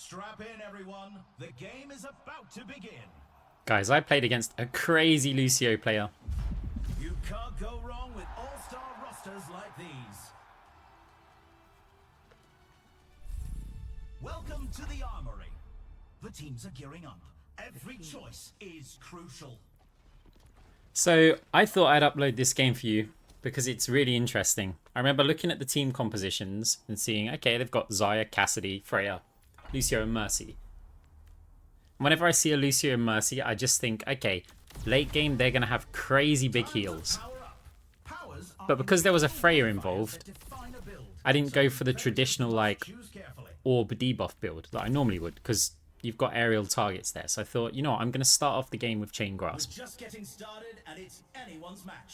Strap in, everyone. The game is about to begin. Guys, I played against a crazy Lucio player. You can't go wrong with all-star rosters like these. Welcome to the Armory. The teams are gearing up. Every choice is crucial. So I thought I'd upload this game for you because it's really interesting. I remember looking at the team compositions and seeing, okay, they've got Xayah, Cassidy, Freya, Lucio and Mercy. Whenever I see a Lucio and Mercy, I just think, okay, late game, they're going to have crazy big heals. But because there was a Freya involved, I didn't go for the traditional, like, orb debuff build that I normally would, because you've got aerial targets there. So I thought, you know what, I'm going to start off the game with Chain Grasp.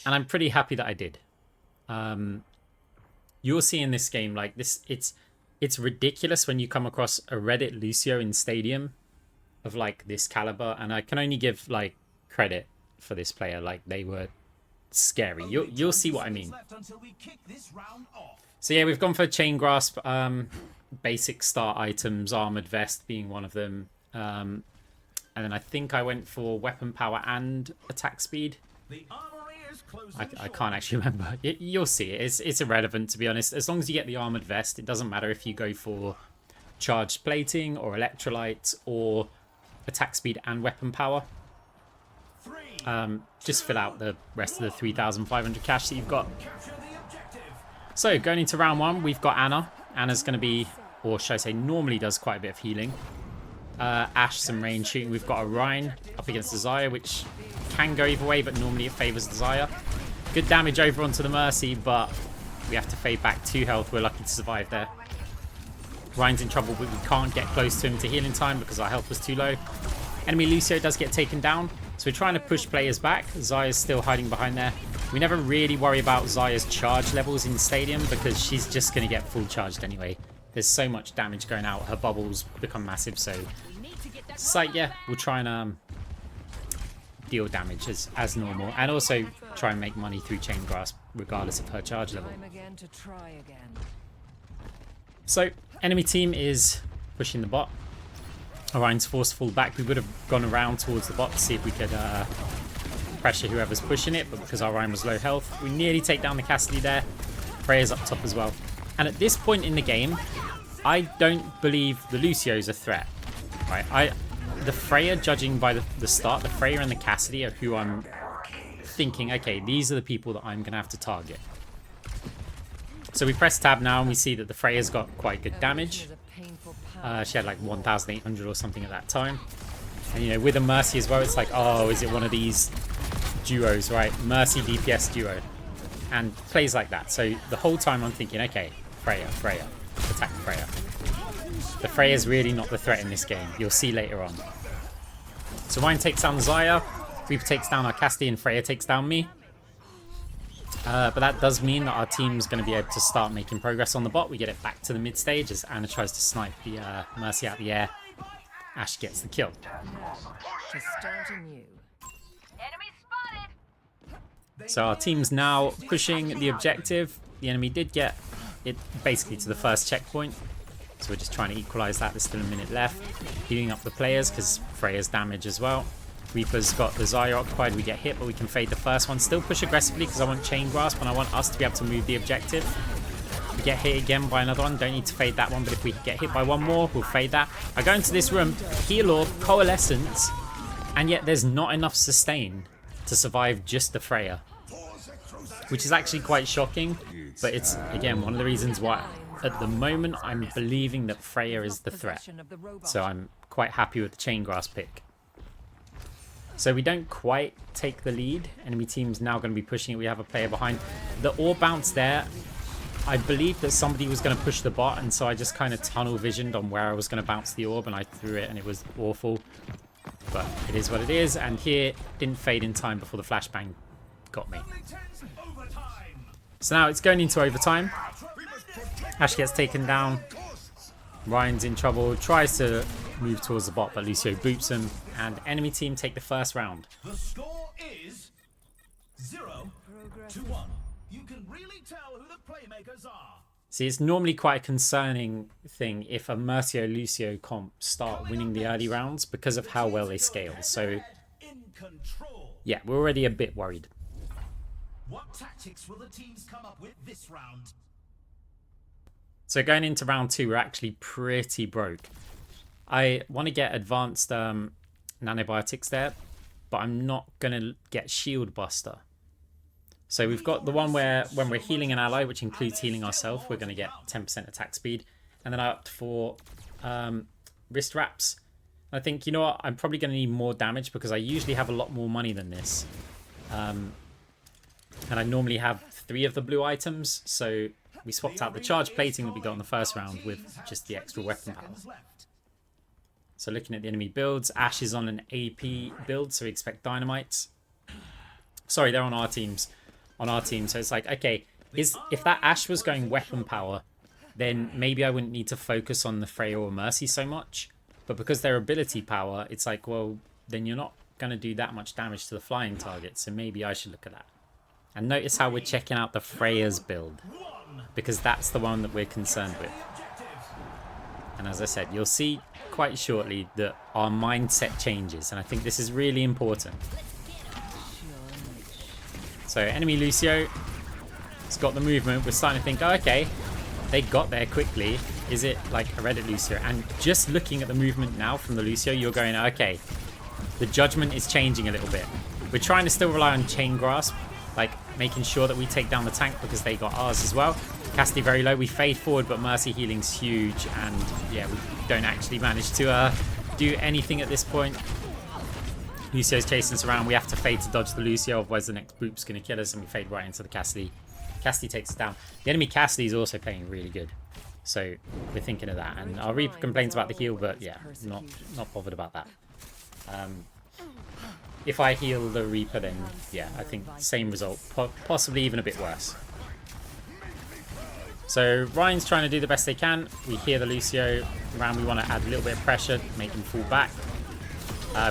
And I'm pretty happy that I did. You'll see in this game, like, it's ridiculous when you come across a Reddit Lucio in Stadium of, like, this caliber. And I can only give, like, credit for this player. Like, they were scary. You'll see what I mean. So yeah, we've gone for Chain Grasp. Basic start items, armored vest being one of them, and then I think I went for weapon power and attack speed. I can't actually remember. You'll see it. It's irrelevant, to be honest. As long as you get the armored vest, it doesn't matter if you go for charged plating or electrolyte or attack speed and weapon power. Just fill out the rest of the 3,500 cash that you've got. So going into round one, we've got Anna. Anna's going to be, or should I say, normally does quite a bit of healing. Ashe, some range shooting. We've got Orion up against the Xayah, which can go either way, but normally it favours the Xayah. Good damage over onto the Mercy, but we have to fade back 2 health. We're lucky to survive there. Ryan's in trouble, but we can't get close to him to heal in time because our health was too low. Enemy Lucio does get taken down, so we're trying to push players back. Xayah's still hiding behind there. We never really worry about Xayah's charge levels in Stadium because she's just going to get full charged anyway. There's so much damage going out. Her bubbles become massive, so it's like, yeah, we'll try and deal damage as normal. And also try and make money through Chain Grasp regardless of her charge level. So, enemy team is pushing the bot. Orion's forced to fall back. We would have gone around towards the bot to see if we could pressure whoever's pushing it, but because Orion was low health, we nearly take down the Cassidy there. Freya's up top as well. And at this point in the game, I don't believe the Lucio's a threat. Right? The Freya, judging by the start, the Freya and the Cassidy are who I'm thinking, okay, these are the people that I'm going to have to target. So we press tab now and we see that the Freya's got quite good damage. She had like 1,800 or something at that time. And, you know, with a Mercy as well, it's like, oh, is it one of these duos, right? Mercy DPS duo. And plays like that. So the whole time I'm thinking, okay, Freya, attack Freya. The Freya's really not the threat in this game. You'll see later on. So Ryan takes down the Xayah. Reaper takes down our Cassidy and Freya takes down me. But that does mean that our team's going to be able to start making progress on the bot. We get it back to the mid stage as Anna tries to snipe the Mercy out of the air. Ashe gets the kill. So our team's now pushing the objective. The enemy did get it basically to the first checkpoint. So we're just trying to equalize that. There's still a minute left. Healing up the players because Freya's damage as well. Reaper's got the Xayah occupied. We get hit, but we can fade the first one. Still push aggressively because I want Chain Grasp and I want us to be able to move the objective. We get hit again by another one. Don't need to fade that one, but if we get hit by one more, we'll fade that. I go into this room, heal orb, coalescence, and yet there's not enough sustain to survive just the Freya. Which is actually quite shocking, but it's, again, one of the reasons why at the moment I'm believing that Freya is the threat. So I'm quite happy with the Chain Grasp pick. So we don't quite take the lead. Enemy team's now going to be pushing it. We have a player behind. The orb bounce there, I believe that somebody was going to push the bot, and so I just kind of tunnel visioned on where I was going to bounce the orb, and I threw it, and it was awful. But it is what it is, and here, didn't fade in time before the flashbang got me. So now it's going into overtime. Ashe gets taken down. Ryan's in trouble, tries to move towards the bot, but Lucio boots him, and enemy team take the first round. The score is 0-1. You can really tell who the playmakers are. See, it's normally quite a concerning thing if a Mercy or Lucio comp start winning the early rounds because of how well they scale. So, yeah, we're already a bit worried. What tactics will the teams come up with this round? So going into round 2, we're actually pretty broke. I want to get advanced nanobiotics there, but I'm not going to get Shield Buster. So we've got the one where when we're healing an ally, which includes healing ourselves, we're going to get 10% attack speed. And then I opted for wrist wraps. I think, you know what, I'm probably going to need more damage because I usually have a lot more money than this. And I normally have 3 of the blue items. So we swapped out the charge plating that we got in the first round with just the extra weapon power. So looking at the enemy builds, Ashe is on an AP build, so we expect dynamites. Sorry, they're on our teams. On our team, so it's like, okay, if that Ashe was going weapon power, then maybe I wouldn't need to focus on the Freya or Mercy so much. But because they're ability power, it's like, well, then you're not going to do that much damage to the flying target, so maybe I should look at that. And notice how we're checking out the Freya's build, because that's the one that we're concerned with. And as I said, you'll see quite shortly that our mindset changes, and I think this is really important. So enemy Lucio has got the movement. We're starting to think, oh, okay, they got there quickly. Is it like a Reddit Lucio? And just looking at the movement now from the Lucio, you're going, okay, the judgment is changing a little bit. We're trying to still rely on chain grasp, like making sure that we take down the tank because they got ours as well. Cassidy very low. We fade forward, but Mercy healing's huge. And yeah, we don't actually manage to do anything at this point. Lucio's chasing us around. We have to fade to dodge the Lucio, otherwise the next boop's going to kill us, and we fade right into the Cassidy. Cassidy takes us down. The enemy Cassidy is also playing really good, so we're thinking of that. And our Reaper complains about the heal, but yeah, not bothered about that. If I heal the Reaper, then yeah, I think same result, possibly even a bit worse. So Ryan's trying to do the best they can. We hear the Lucio around. We want to add a little bit of pressure, make them fall back.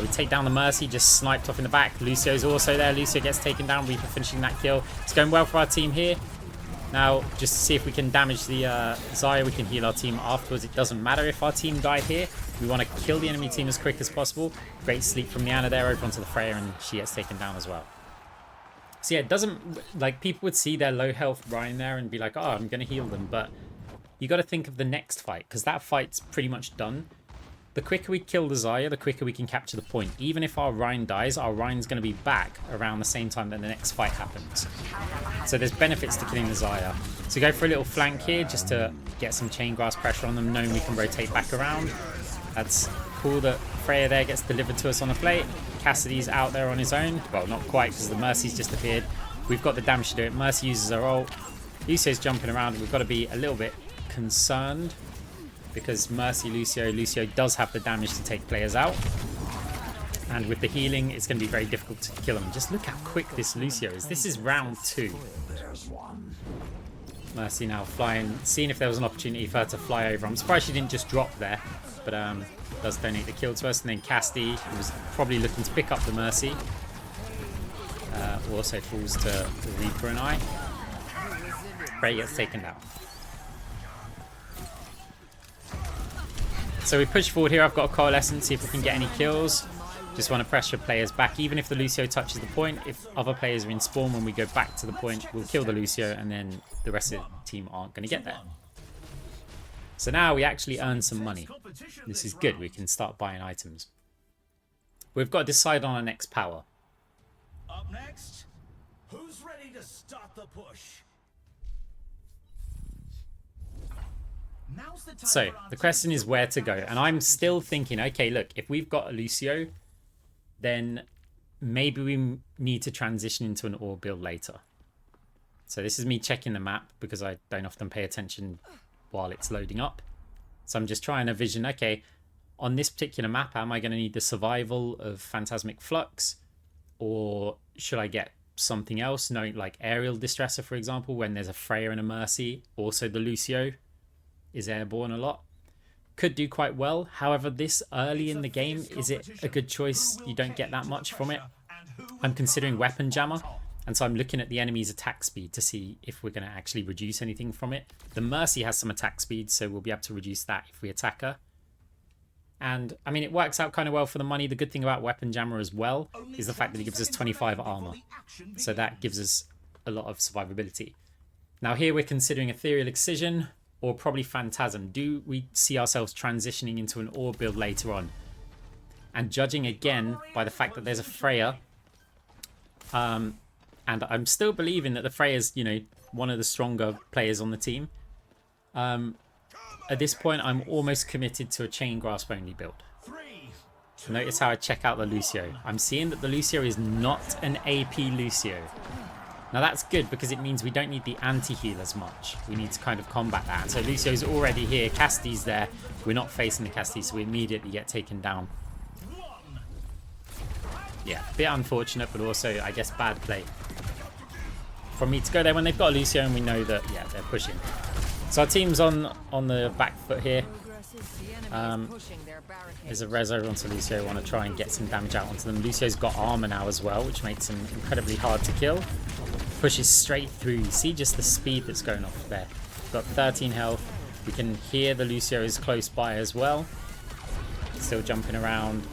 We take down the Mercy, just sniped off in the back. Lucio's also there. Lucio gets taken down. Reaper finishing that kill. It's going well for our team here. Now, just to see if we can damage the Xayah, we can heal our team afterwards. It doesn't matter if our team die here. We want to kill the enemy team as quick as possible. Great sleep from the Ana there over onto the Freya, and she gets taken down as well. So yeah, it doesn't, like, people would see their low health Ryan there and be like, oh, I'm going to heal them. But you got to think of the next fight, because that fight's pretty much done. The quicker we kill the Xayah, the quicker we can capture the point. Even if our Ryan dies, our Ryan's going to be back around the same time that the next fight happens. So there's benefits to killing the Xayah. So go for a little flank here just to get some chain grass pressure on them, knowing we can rotate back around. That's cool that Freya there gets delivered to us on a plate. Cassidy's out there on his own. Well, not quite, because the Mercy's just appeared. We've got the damage to do it. Mercy uses her ult. Lucio's jumping around. We've got to be a little bit concerned, because Mercy Lucio does have the damage to take players out. And with the healing, it's going to be very difficult to kill him. Just look how quick this Lucio is. This is round 2. Mercy now flying, seeing if there was an opportunity for her to fly over. I'm surprised she didn't just drop there, but does donate the kill to us. And then Cassidy, who was probably looking to pick up the Mercy, also falls to the Reaper and I. Frey gets taken down. So we push forward here. I've got a Coalescence, see if we can get any kills. Just want to pressure players back. Even if the Lucio touches the point, if other players are in spawn when we go back to the point, we'll kill the Lucio, and then the rest of the team aren't going to get there. So now we actually earn some money. This is good. We can start buying items. We've got to decide on our next power. Up next, who's ready to start the push? So the question is where to go, and I'm still thinking, okay, look, if we've got a Lucio, then maybe we need to transition into an orb build later. So this is me checking the map, because I don't often pay attention while it's loading up. So I'm just trying to vision, okay, on this particular map, am I going to need the survival of Phantasmic Flux, or should I get something else, knowing like Aerial Distresser, for example, when there's a Freya and a Mercy. Also the Lucio is airborne a lot. Could do quite well. However, this early in the game, is it a good choice? You don't get that much from it. I'm considering Weapon Jammer. And so I'm looking at the enemy's attack speed to see if we're going to actually reduce anything from it. The Mercy has some attack speed, so we'll be able to reduce that if we attack her. And, I mean, it works out kind of well for the money. The good thing about Weapon Jammer as well is the fact that it gives us 25 armor. So that gives us a lot of survivability. Now here we're considering Ethereal Excision or probably Phantasm. Do we see ourselves transitioning into an orb build later on? And judging again by the fact that there's a Freya, and I'm still believing that the Freya's, you know, one of the stronger players on the team. At this point, I'm almost committed to a Chain Grasp only build. Notice how I check out the Lucio. I'm seeing that the Lucio is not an AP Lucio. Now that's good because it means we don't need the anti-heal as much. We need to kind of combat that. So Lucio's already here. Cassidy's there. We're not facing the Cassidy, so we immediately get taken down. Yeah, a bit unfortunate, but also, I guess, bad play for me to go there when they've got a Lucio and we know that, yeah, they're pushing. So our team's on the back foot here. There's a res over onto Lucio. I want to try and get some damage out onto them. Lucio's got armor now as well, which makes him incredibly hard to kill. Pushes straight through. You see just the speed that's going off there. Got 13 health. We can hear the Lucio is close by as well. Still jumping around,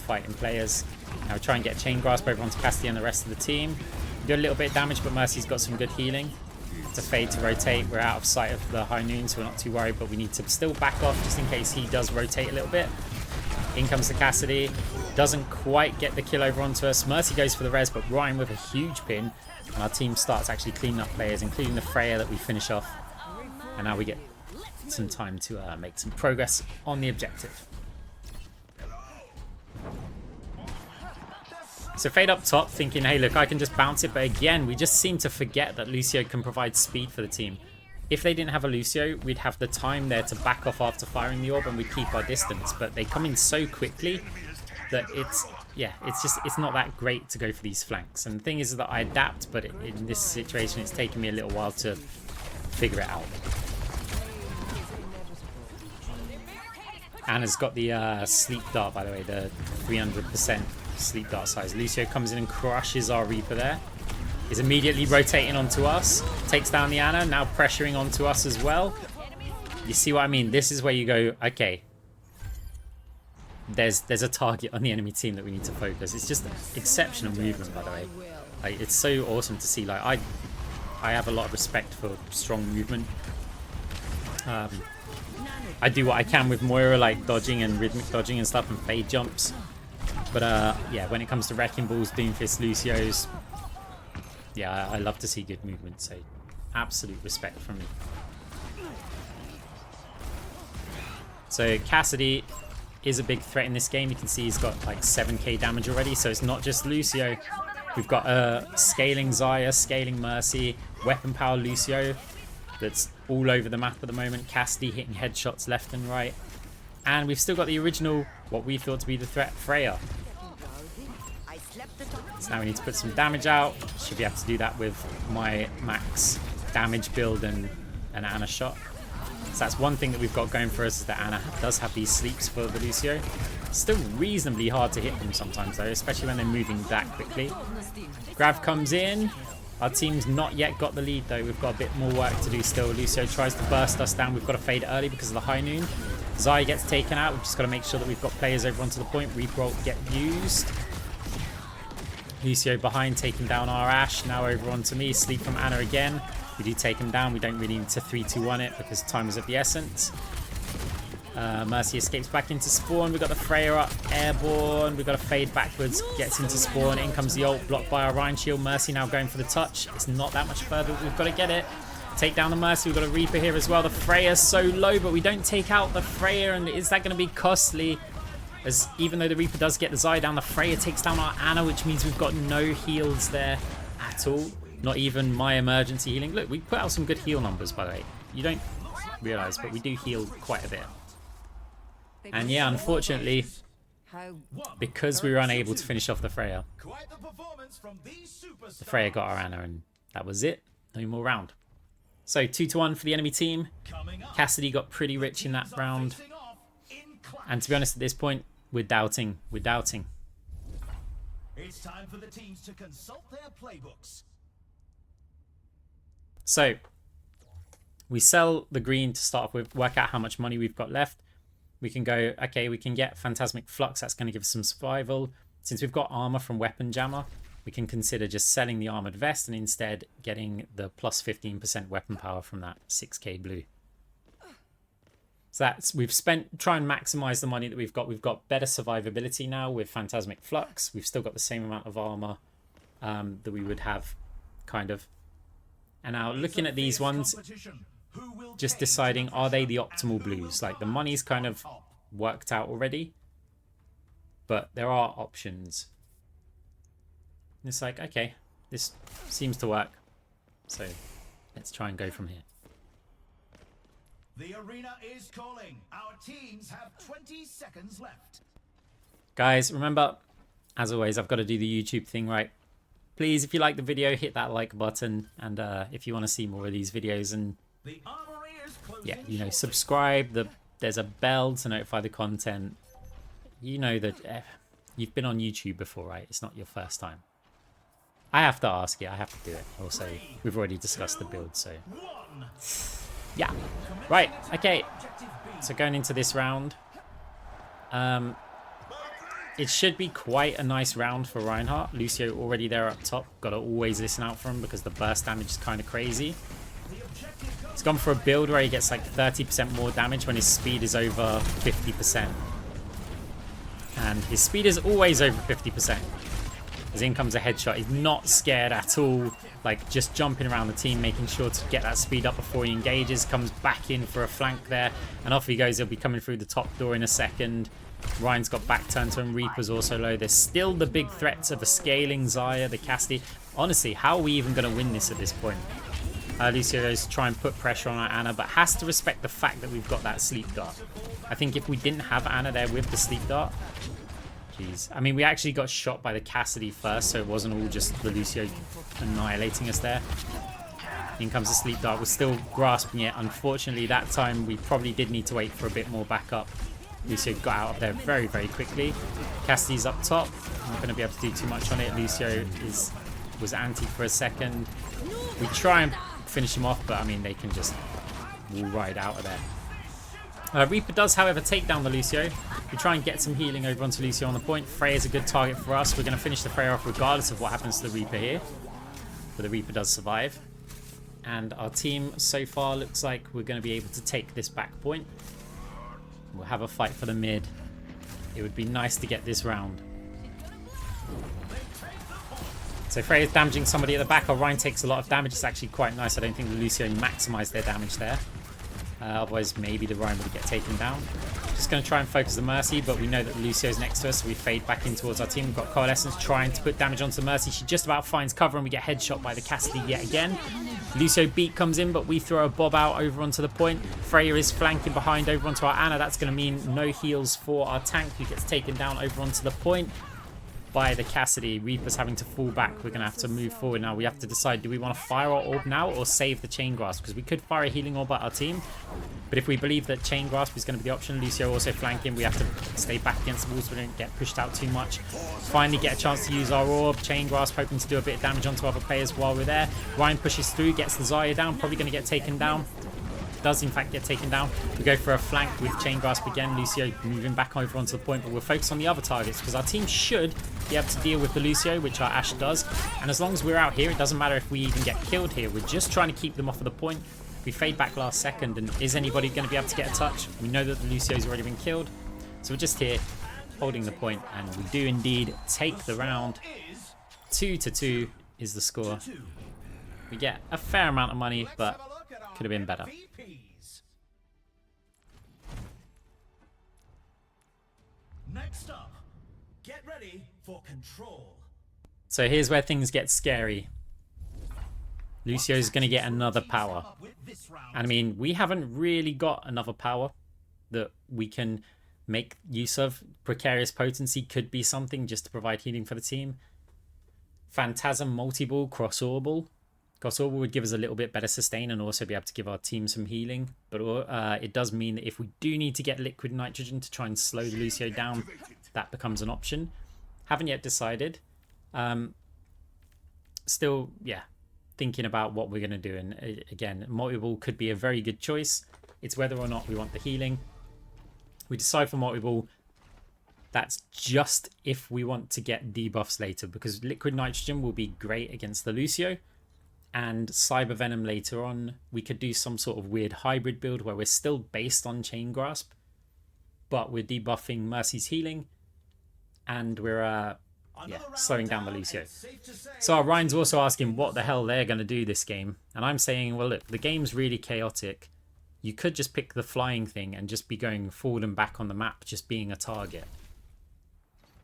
fighting players. Now try and get Chain Grasp over onto Cassidy and the rest of the team. Do a little bit of damage, but Mercy's got some good healing. To fade to rotate. We're out of sight of the High Noon, so we're not too worried, but we need to still back off just in case he does rotate a little bit. In comes the Cassidy. Doesn't quite get the kill over onto us. Mercy goes for the res, but Ryan with a huge pin. And our team starts actually cleaning up players, including the Freya that we finish off. And now we get some time to make some progress on the objective. So fade up top, thinking, hey, look, I can just bounce it. But again, we just seem to forget that Lucio can provide speed for the team. If they didn't have a Lucio, we'd have the time there to back off after firing the orb and we'd keep our distance. But they come in so quickly that it's not that great to go for these flanks. And the thing is that I adapt, but in this situation, it's taken me a little while to figure it out. Anna's got the sleep dart, by the way, the 300% sleep dart size. Lucio comes in and crushes our Reaper there. Is immediately rotating onto us. Takes down the Anna, now pressuring onto us as well. You see what I mean? This is where you go, okay. There's a target on the enemy team that we need to focus. It's just exceptional movement, by the way. Like, it's so awesome to see. Like, I have a lot of respect for strong movement. I do what I can with Moira, like dodging and rhythmic dodging and stuff and fade jumps. But yeah, when it comes to Wrecking Balls, Doomfist, Lucios, yeah, I love to see good movement, so absolute respect from me. So Cassidy is a big threat in this game. You can see he's got like 7k damage already, so it's not just Lucio. We've got scaling Xayah, scaling Mercy, weapon power Lucio that's all over the map at the moment. Cassidy hitting headshots left and right. And we've still got the original, what we thought to be the threat, Freya. So now we need to put some damage out. Should be able to do that with my max damage build and an Anna shot. So that's one thing that we've got going for us, is that Anna does have these sleeps for the Lucio. Still reasonably hard to hit them sometimes though, especially when they're moving that quickly. Grav comes in. Our team's not yet got the lead though. We've got a bit more work to do still. Lucio tries to burst us down. We've got to fade early because of the High Noon. Xayah gets taken out. We've just got to make sure that we've got players over onto the point. Reaper ult get used. Lucio behind, taking down our Ashe. Now over onto me. Sleep from Anna again. We do take him down. We don't really need to 3-2-1 it because time is of the essence. Mercy escapes back into spawn. We've got the Freya up, airborne. We've got to fade backwards, gets into spawn. In comes the ult, blocked by our Rhine shield. Mercy now going for the touch. It's not that much further. We've got to get it. Take down the Mercy. We've got a Reaper here as well. The Freya's so low, but we don't take out the Freya. And is that going to be costly? As even though the Reaper does get the Xayah down, the Freya takes down our Anna, which means we've got no heals there at all. Not even my emergency healing. Look, we put out some good heal numbers, by the way. You don't realise, but we do heal quite a bit. And yeah, unfortunately, because we were unable to finish off the Freya, the Freya got our Anna, and that was it. No more round. So 2-1 for the enemy team. Cassidy got pretty rich in that round. And to be honest, at this point, we're doubting. We're doubting. It's time for the teams to consult their playbooks. So we sell the green to start off with, work out how much money we've got left. We can go, okay, we can get Phantasmic Flux. That's going to give us some survival. Since we've got armor from Weapon Jammer, we can consider just selling the armored vest and instead getting the plus 15% weapon power from that 6k blue. So that's, we've spent, try and maximize the money that we've got. We've got better survivability now with Phantasmic Flux. We've still got the same amount of armor that we would have, kind of. And now looking at these ones, just deciding, are they the optimal blues? Like, the money's kind of worked out already, but there are options. And it's like, okay, this seems to work, so let's try and go from here. The arena is calling. Our teams have 20 seconds left. Guys, remember, as always, I've got to do the YouTube thing right. Please, if you like the video, hit that like button, and if you want to see more of these videos, and The armory is closing yeah, you know, shortly. subscribe. There's a bell to notify the content. You know that you've been on YouTube before, right? It's not your first time. I have to ask you. I have to do it. Also, we've already discussed the build, so One. yeah. Right. Okay. So going into this round, it should be quite a nice round for Reinhardt. Lucio already there up top. Got to always listen out for him because the burst damage is kind of crazy. He's gone for a build where he gets like 30% more damage when his speed is over 50%. And his speed is always over 50%. As in comes a headshot. He's not scared at all. Like, just jumping around the team, making sure to get that speed up before he engages. Comes back in for a flank there. And off he goes. He'll be coming through the top door in a second. Ryan's got back turned to him. Reaper's also low. There's still the big threats of a scaling Xayah, the Cassidy. Honestly, how are we even going to win this at this point? Lucio goes to try and put pressure on our Ana, but has to respect the fact that we've got that sleep dart. I think if we didn't have Ana there with the sleep dart, jeez. I mean, we actually got shot by the Cassidy first, so it wasn't all just the Lucio annihilating us there. In comes the sleep dart. We're still grasping it. Unfortunately, that time we probably did need to wait for a bit more backup. Lucio got out of there very, very quickly. Cassidy's up top. I'm not going to be able to do too much on it. Lucio was anti for a second. We try and finish him off, but I mean, they can just wall right out of there. Reaper does, however, take down the Lucio. We try and get some healing over onto Lucio on the point. Freya's a good target for us. We're going to finish the Freya off regardless of what happens to the Reaper here. But the Reaper does survive. And our team so far looks like we're going to be able to take this back point. We'll have a fight for the mid. It would be nice to get this round. So Freya's damaging somebody at the back. Orion takes a lot of damage. It's actually quite nice. I don't think the Lucio maximised their damage there. Otherwise, maybe the Ryan would get taken down. Just going to try and focus the Mercy, but we know that Lucio's next to us, so we fade back in towards our team. We've got Coalescence trying to put damage onto the Mercy. She just about finds cover, and we get headshot by the Cassidy yet again. Lucio beat comes in, but we throw a bob out over onto the point. Freya is flanking behind over onto our Ana. That's going to mean no heals for our tank, who gets taken down over onto the point by the Cassidy. Reaper's having to fall back. We're going to have to move forward now. We have to decide, do we want to fire our orb now or save the Chain Grasp? Because we could fire a healing orb at our team, but if we believe that Chain Grasp is going to be the option, Lucio also flanking, we have to stay back against the walls so we don't get pushed out too much. Finally get a chance to use our orb. Chain Grasp hoping to do a bit of damage onto other players while we're there. Ryan pushes through, gets the Xayah down, probably going to get taken down. Does in fact get taken down. We go for a flank with Chain Grasp again. Lucio moving back over onto the point, but we'll focus on the other targets because our team should be able to deal with the Lucio, which our Ashe does. And as long as we're out here, it doesn't matter if we even get killed here. We're just trying to keep them off of the point. We fade back last second, and is anybody going to be able to get a touch? We know that the Lucio's already been killed, so we're just here holding the point, and we do indeed take the round. 2-2 is the score. We get a fair amount of money, but could have been better. Next up, get ready for control. So here's where things get scary. Lucio's going to get another power. And I mean, we haven't really got another power that we can make use of. Precarious Potency could be something just to provide healing for the team. Phantasm, Multi-Ball, Cross-Orbal. Cross-Orbal would give us a little bit better sustain and also be able to give our team some healing. But it does mean that if we do need to get Liquid Nitrogen to try and slow the Lucio down, that becomes an option. Haven't yet decided. Still, yeah. thinking about what we're going to do. And again, multi-ball could be a very good choice. It's whether or not we want the healing. We decide for multi-ball. That's just if we want to get debuffs later, because liquid nitrogen will be great against the Lucio. And Cybervenom later on, we could do some sort of weird hybrid build where we're still based on Chain Grasp, but we're debuffing Mercy's healing, and we're slowing down the Lucio. So our Ryan's also asking what the hell they're going to do this game. And I'm saying, well, look, the game's really chaotic. You could just pick the flying thing and just be going forward and back on the map, just being a target.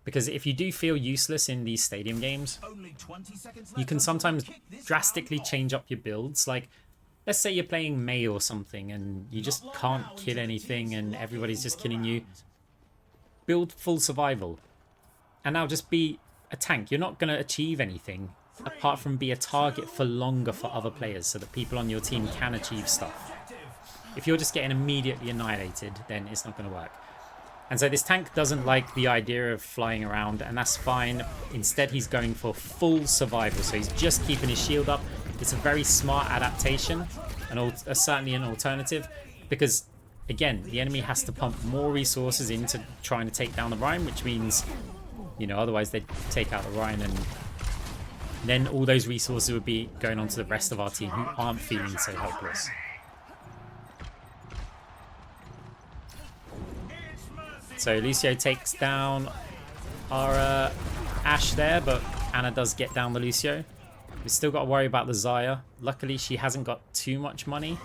Because if you do feel useless in these stadium games, you can sometimes drastically change up your builds. Like, let's say you're playing May or something and you just can't kill anything and everybody's just killing you. Build full survival. And now just be a tank. You're not going to achieve anything apart from be a target for longer for other players so that people on your team can achieve stuff. If you're just getting immediately annihilated, then it's not going to work. And so this tank doesn't like the idea of flying around, and that's fine. Instead, he's going for full survival. So he's just keeping his shield up. It's a very smart adaptation, and certainly an alternative, because, again, the enemy has to pump more resources into trying to take down the Rhine, which means, you know, otherwise they'd take out the Rhine, and then all those resources would be going on to the rest of our team who aren't feeling so helpless. So Lucio takes down our Ashe there, but Ana does get down the Lucio. We've still got to worry about the Xayah. Luckily, she hasn't got too much money.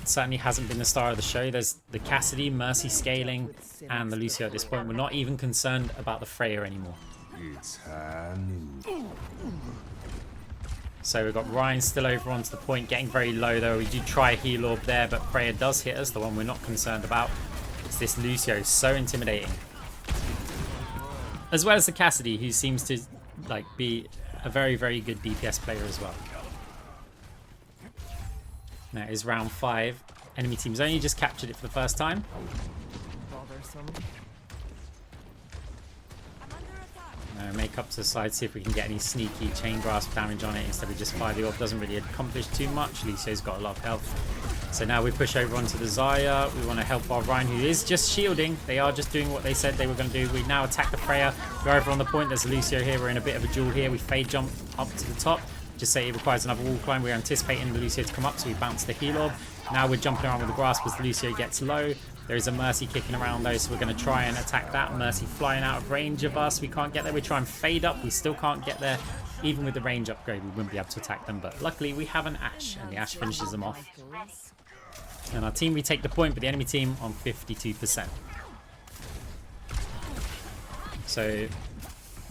Certainly hasn't been the star of the show. There's the Cassidy, Mercy scaling, and the Lucio at this point. We're not even concerned about the Freya anymore. So we've got Ryan still over onto the point, getting very low though. We do try a heal orb there, but Freya does hit us, the one we're not concerned about. It's this Lucio, so intimidating. As well as the Cassidy, who seems to be a very, very good DPS player as well. That is round 5. Enemy team's only just captured it for the first time. Make up to the side, see if we can get any sneaky chain grasp damage on it. Instead we just fire the orb. Doesn't really accomplish too much. Lucio's got a lot of health. So now we push over onto the Xayah. We want to help our Rhine, who is just shielding. They are just doing what they said they were going to do. We now attack the Freya. We're over on the point. There's a Lucio here. We're in a bit of a duel here. We fade jump up to the top. Just say it requires another wall climb. We're anticipating the Lucio to come up, so we bounce the heal orb. Now we're jumping around with the grasp as the Lucio gets low. There is a Mercy kicking around though, so we're going to try and attack that. Mercy flying out of range of us. We can't get there. We try and fade up. We still can't get there. Even with the range upgrade, we wouldn't be able to attack them. But luckily, we have an Ashe, and the Ashe finishes them off. And our team retake the point, but the enemy team on 52%. So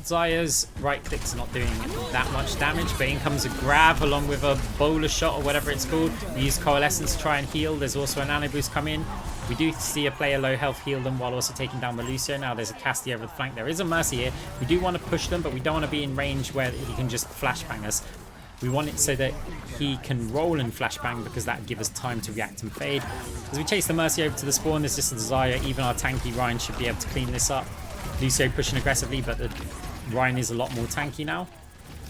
Xayah's right clicks are not doing that much damage, but in comes a grab along with a bowler shot or whatever it's called. We use Coalescence to try and heal. There's also an Nano Boost come in. We do see a player low health heal them while also taking down the Lucio. Now there's a Cassidy over the flank. There is a Mercy here. We do want to push them, but we don't want to be in range where he can just flashbang us. We want it so that he can roll and flashbang, because that would give us time to react and fade. As we chase the Mercy over to the spawn, there's just a Xayah. Even our tanky Rhine should be able to clean this up. Lucio pushing aggressively, but the Rhine is a lot more tanky now.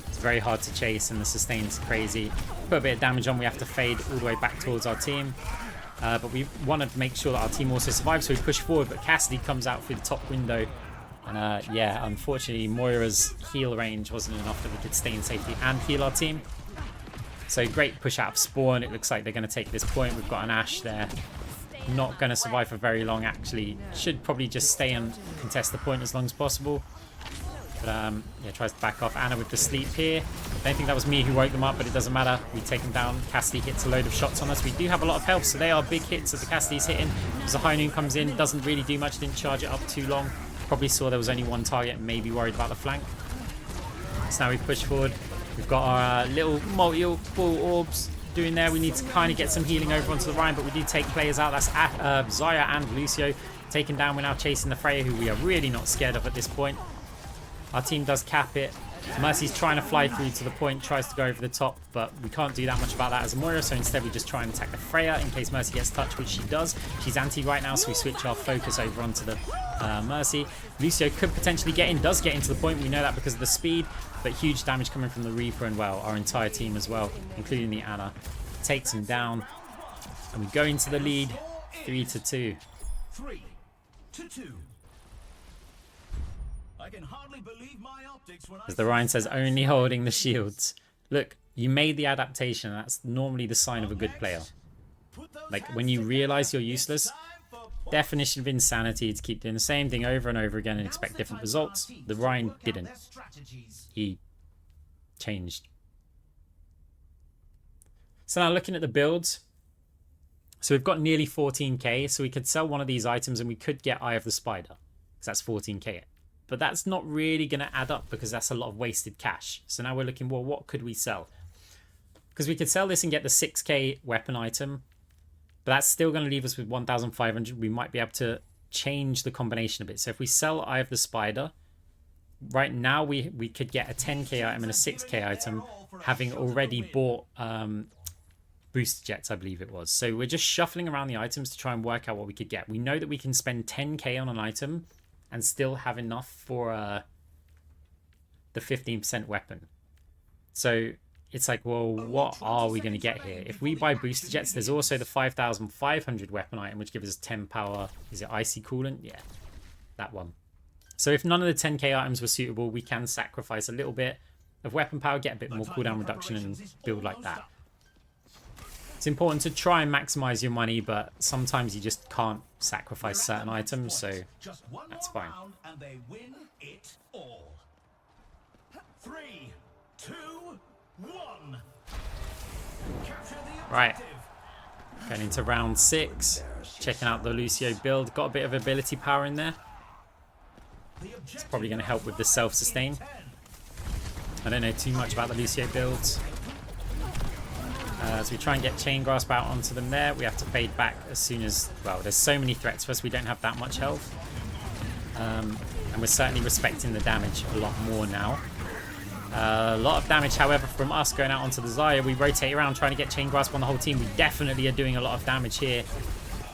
It's very hard to chase, and the sustain's crazy. Put a bit of damage on, we have to fade all the way back towards our team. But we want to make sure that our team also survives, so we push forward, but Cassidy comes out through the top window. And yeah, unfortunately, Moira's heal range wasn't enough that we could stay in safety and heal our team. So great push out of spawn. It looks like they're going to take this point. We've got an Ashe there. Not going to survive for very long, actually. Should probably just stay and contest the point as long as possible. But yeah, tries to back off. Ana with the sleep here. I don't think that was me who woke them up, but it doesn't matter. We take them down. Cassidy hits a load of shots on us. We do have a lot of health, so they are big hits that the Cassidy's hitting. As the High Noon comes in, doesn't really do much. Didn't charge it up too long. Probably saw there was only one target and maybe worried about the flank. So now we push forward. We've got our little multi-ball orbs doing there. We need to kind of get some healing over onto the Rhine, but we do take players out. That's Xayah and Lucio taken down. We're now chasing the Freya, who we are really not scared of at this point. Our team does cap it. Mercy's trying to fly through to the point, tries to go over the top, but we can't do that much about that as a Moira, so instead we just try and attack the Freya in case Mercy gets touched, which she does. She's anti right now, so we switch our focus over onto the Mercy. Lucio could potentially get in, does get into the point, we know that because of the speed, but huge damage coming from the Reaper and, well, our entire team as well, including the Ana. Takes him down, and we go into the lead, 3-2. 3-2. I can hardly believe my optics when As the Ryan says, only holding the shields. Look, you made the adaptation. That's normally the sign of a good player. Like, when you realize you're useless, definition of insanity to keep doing the same thing over and over again and expect different results. The Ryan didn't. He changed. So now looking at the builds. So we've got nearly 14k, so we could sell one of these items and we could get Eye of the Spider, because that's 14k. But that's not really going to add up because that's a lot of wasted cash. So now we're looking, well, what could we sell? Because we could sell this and get the 6k weapon item, but that's still going to leave us with 1,500. We might be able to change the combination a bit. So if we sell Eye of the Spider, right now we could get a 10k item and a 6k item, having already bought booster jets, I believe it was. So we're just shuffling around the items to try and work out what we could get. We know that we can spend 10k on an item and still have enough for the 15% weapon. So it's like, well, what are we going to get here? If we buy booster jets, there's also the 5,500 weapon item, which gives us 10 power. Is it Icy Coolant? Yeah, that one. So if none of the 10k items were suitable, we can sacrifice a little bit of weapon power, get a bit more cooldown reduction, and build like that. It's important to try and maximize your money, but sometimes you just can't sacrifice certain items, so that's fine. And they win it all. 3, 2, 1. Right. Going into round 6. Checking out the Lucio build. Got a bit of ability power in there. It's probably going to help with the self-sustain. I don't know too much about the Lucio builds. As we try and get Chain Grasp out onto them there, we have to fade back as soon as, well, there's so many threats for us, we don't have that much health. And we're certainly respecting the damage a lot more now. A lot of damage, however, from us going out onto the Zarya. We rotate around trying to get Chain Grasp on the whole team. We definitely are doing a lot of damage here.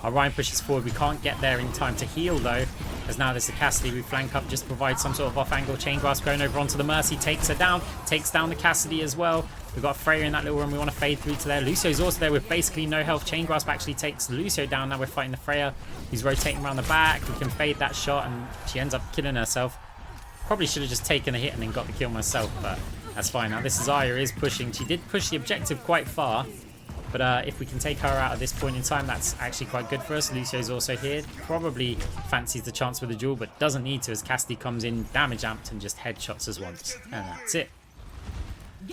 Our Ryan pushes forward. We can't get there in time to heal, though, as now there's the Cassidy. We flank up, just provide some sort of off-angle. Chain Grasp going over onto the Mercy, takes her down, takes down the Cassidy as well. We've got Freya in that little room. We want to fade through to there. Lucio's also there with basically no health. Chain Grasp actually takes Lucio down. Now we're fighting the Freya. He's rotating around the back. We can fade that shot, and she ends up killing herself. Probably should have just taken a hit and then got the kill myself, but that's fine. Now this Zarya is pushing. She did push the objective quite far, but if we can take her out at this point in time, that's actually quite good for us. Lucio's also here. Probably fancies the chance with the duel, but doesn't need to as Cassidy comes in, damage amped, and just headshots us once. And that's it.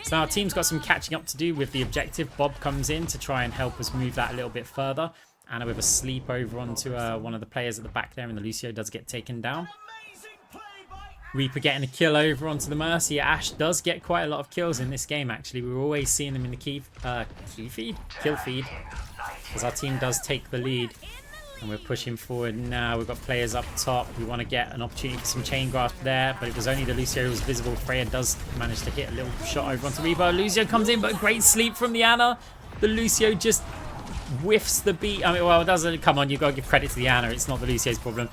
So now our team's got some catching up to do with the objective. Bob comes in to try and help us move that a little bit further. Anna with a sleep over onto one of the players at the back there, and the Lucio does get taken down. Reaper getting a kill over onto the Mercy. Ashe does get quite a lot of kills in this game, actually. We're always seeing them in the kill feed, as our team does take the lead. And we're pushing forward now. We've got players up top. We want to get an opportunity for some Chain Grasp there, but it was only the Lucio who was visible. Freya does manage to hit a little shot over onto Reaper. Lucio comes in, but great sleep from the Ana. The Lucio just whiffs the beat. I mean, well, it doesn't. Come on, you've got to give credit to the Ana. It's not the Lucio's problem.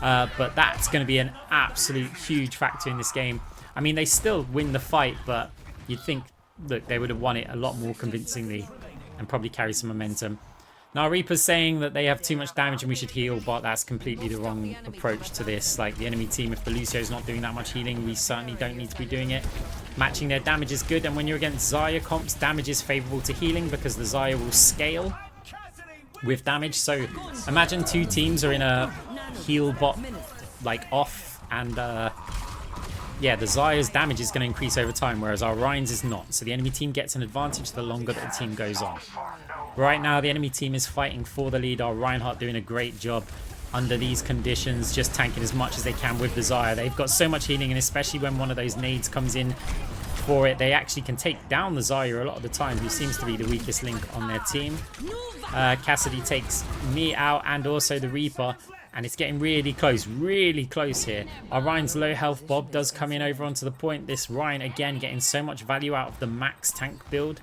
But that's going to be an absolute huge factor in this game. I mean, they still win the fight, but you'd think, look, they would have won it a lot more convincingly and probably carry some momentum. Now, Reaper's saying that they have too much damage and we should heal, but that's completely the wrong approach to this. Like, the enemy team, if the Lucio's not doing that much healing, we certainly don't need to be doing it. Matching their damage is good, and when you're against Zarya comps, damage is favourable to healing because the Zarya will scale with damage. So imagine two teams are in a heal bot, like, off, and yeah, the Zarya's damage is going to increase over time, whereas our Ryan's is not. So the enemy team gets an advantage the longer that the team goes on. Right now, the enemy team is fighting for the lead. Our Reinhardt doing a great job under these conditions, just tanking as much as they can with the Zarya. They've got so much healing, and especially when one of those nades comes in for it. They actually can take down the Zarya a lot of the time, who seems to be the weakest link on their team. Cassidy takes me out and also the Reaper, and it's getting really close here. Our Ryan's low health Bob does come in over onto the point. This Ryan, again, getting so much value out of the max tank build.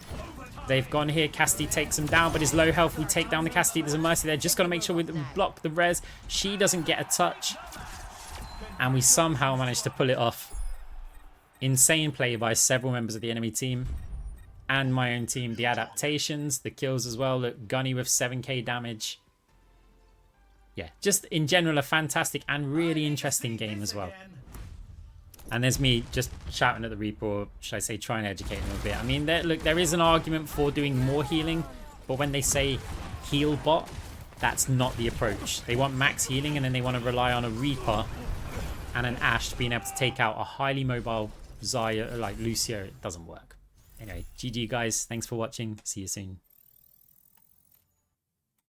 They've gone here. Cassidy takes him down, but his low health, we take down the Cassidy. There's a Mercy there. Just got to make sure we block the res. She doesn't get a touch, and we somehow manage to pull it off. Insane play by several members of the enemy team and my own team. The adaptations, the kills as well. Look, Gunny with 7k damage. Yeah, just in general a fantastic and really interesting game as well. And there's me just shouting at the Reaper, or should I say trying to educate him a bit. I mean, look, there is an argument for doing more healing, but when they say heal bot, that's not the approach. They want max healing, and then they want to rely on a Reaper and an Ashe being able to take out a highly mobile Zarya like Lucio. It doesn't work. Anyway, GG guys, thanks for watching. See you soon.